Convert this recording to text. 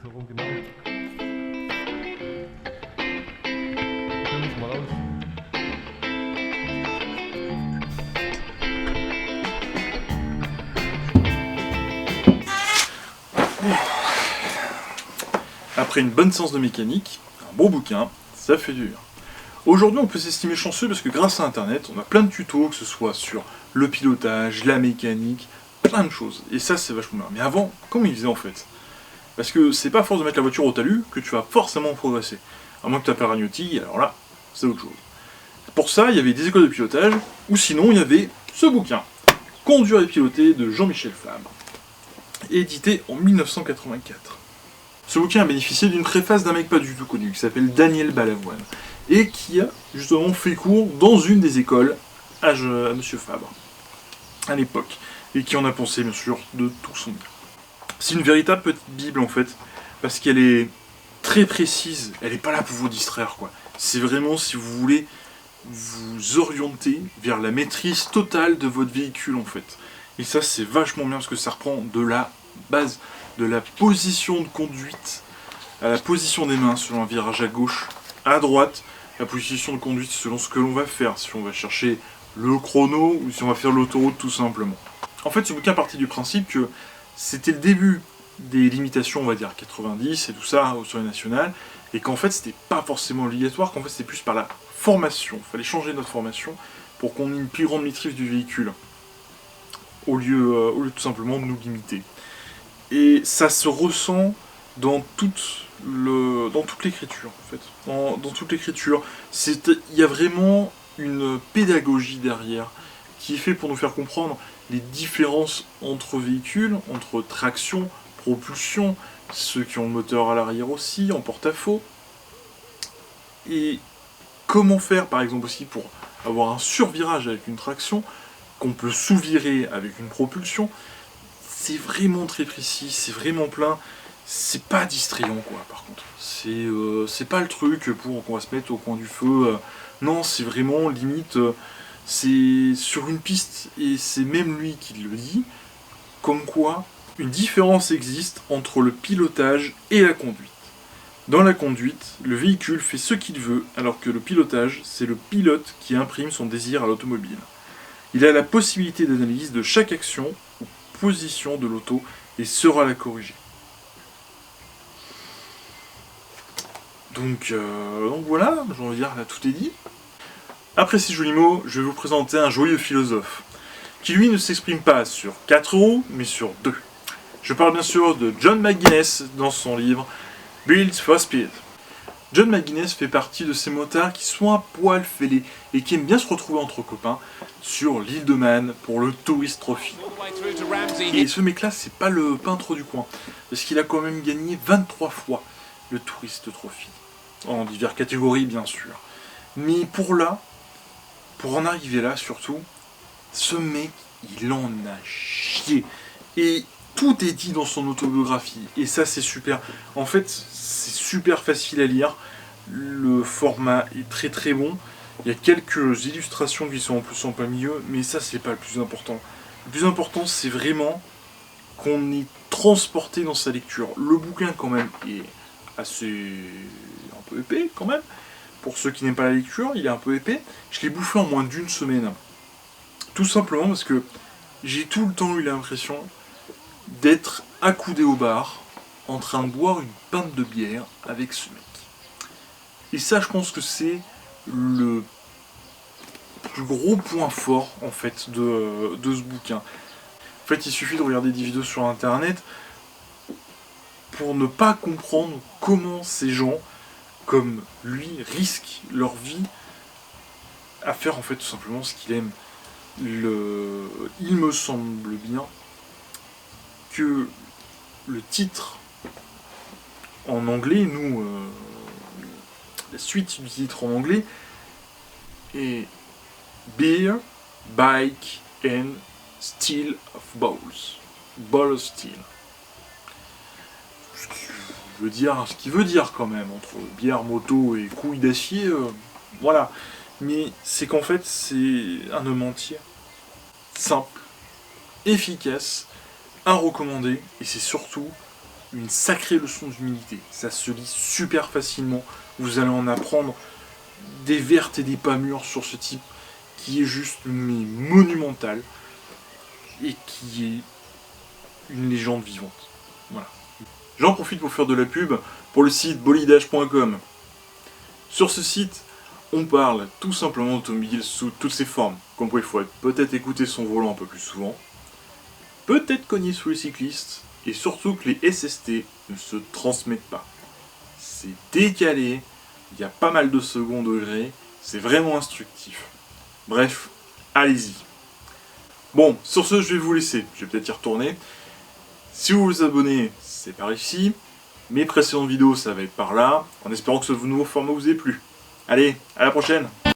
so rum, genau. Wir müssen mal raus. Après une bonne séance de mécanique, un bon bouquin, ça fait dur. Aujourd'hui, on peut s'estimer chanceux parce que grâce à Internet, on a plein de tutos, que ce soit sur le pilotage, la mécanique, plein de choses. Et ça, c'est vachement bien. Mais avant, comment ils faisaient en fait? Parce que c'est pas à force de mettre la voiture au talus que tu vas forcément progresser. À moins que tu appelles Ragnotti, alors là, c'est autre chose. Pour ça, il y avait des écoles de pilotage, ou sinon, il y avait ce bouquin, Conduire et piloter de Jean-Michel Fabre, édité en 1984. Ce bouquin a bénéficié d'une préface d'un mec pas du tout connu, qui s'appelle Daniel Balavoine, et qui a justement fait cours dans une des écoles à Monsieur Fabre, à l'époque, et qui en a pensé bien sûr de tout son bien. C'est une véritable petite bible en fait, parce qu'elle est très précise, elle n'est pas là pour vous distraire quoi. C'est vraiment si vous voulez vous orienter vers la maîtrise totale de votre véhicule en fait. Et ça c'est vachement bien parce que ça reprend de la base, de la position de conduite à la position des mains selon un virage à gauche, à droite, la position de conduite selon ce que l'on va faire, si on va chercher le chrono ou si on va faire l'autoroute tout simplement. En fait ce bouquin partit du principe que c'était le début des limitations, on va dire 90 et tout ça au seuil national, et qu'en fait c'était pas forcément obligatoire, qu'en fait c'était plus par la formation. Il fallait changer notre formation pour qu'on ait une plus grande maîtrise du véhicule, au lieu tout simplement de nous limiter. Et ça se ressent dans toute l'écriture, en fait. Dans toute l'écriture, il y a vraiment une pédagogie derrière qui est faite pour nous faire comprendre les différences entre véhicules, entre traction, propulsion, ceux qui ont le moteur à l'arrière aussi, en porte-à-faux. Et comment faire, par exemple, aussi pour avoir un survirage avec une traction, qu'on peut sous-virer avec une propulsion. C'est vraiment très précis, c'est vraiment plein. C'est pas distrayant, quoi, par contre. C'est pas le truc pour qu'on va se mettre au coin du feu. Non, c'est vraiment limite. C'est sur une piste, et c'est même lui qui le dit, comme quoi une différence existe entre le pilotage et la conduite. Dans la conduite, le véhicule fait ce qu'il veut, alors que le pilotage, c'est le pilote qui imprime son désir à l'automobile. Il a la possibilité d'analyse de chaque action ou position de l'auto et saura la corriger. Donc voilà, j'ai envie de dire, là tout est dit. Après ces jolis mots, je vais vous présenter un joyeux philosophe, qui lui ne s'exprime pas sur 4 roues, mais sur 2. Je parle bien sûr de John McGuinness dans son livre Built for Speed. John McGuinness fait partie de ces motards qui sont un poil fêlés et qui aiment bien se retrouver entre copains sur l'île de Man pour le Tourist Trophy. Et ce mec-là, c'est pas le peintre du coin, parce qu'il a quand même gagné 23 fois le Tourist Trophy, en diverses catégories bien sûr. Mais pour en arriver là surtout, ce mec, il en a chié. Et tout est dit dans son autobiographie, et ça c'est super. En fait, c'est super facile à lire, le format est très très bon, il y a quelques illustrations qui sont en plus en plein milieu, mais ça c'est pas le plus important. Le plus important c'est vraiment qu'on est transporté dans sa lecture. Le bouquin quand même est assez un peu épais quand même, pour ceux qui n'aiment pas la lecture, il est un peu épais. Je l'ai bouffé en moins d'une semaine, tout simplement parce que j'ai tout le temps eu l'impression d'être accoudé au bar, en train de boire une pinte de bière avec ce mec. Et ça, je pense que c'est le plus gros point fort, en fait, de ce bouquin. En fait, il suffit de regarder des vidéos sur Internet pour ne pas comprendre comment ces gens, comme lui, risquent leur vie à faire, en fait, tout simplement ce qu'ils aiment. Il me semble bien que le titre en anglais, la suite du titre en anglais est Beer, Bike and Steel of Balls. Ball of Steel. Ce qui veut dire quand même, entre bière, moto et couilles d'acier, voilà. Mais c'est qu'en fait, c'est un homme entier, simple, efficace, à recommander, et c'est surtout une sacrée leçon d'humilité. Ça se lit super facilement. Vous allez en apprendre des vertes et des pas mûres sur ce type qui est juste mais monumental et qui est une légende vivante. Voilà. J'en profite pour faire de la pub pour le site bolidage.com. Sur ce site, on parle tout simplement d'automobile sous toutes ses formes. Comme quoi il faut peut-être écouter son volant un peu plus souvent, peut-être cogner sous les cyclistes, et surtout que les SST ne se transmettent pas. C'est décalé, il y a pas mal de second degré, c'est vraiment instructif. Bref, allez-y. Bon, sur ce, je vais vous laisser, je vais peut-être y retourner. Si vous vous abonnez, c'est par ici. Mes précédentes vidéos, ça va être par là, en espérant que ce nouveau format vous ait plu. Allez, à la prochaine!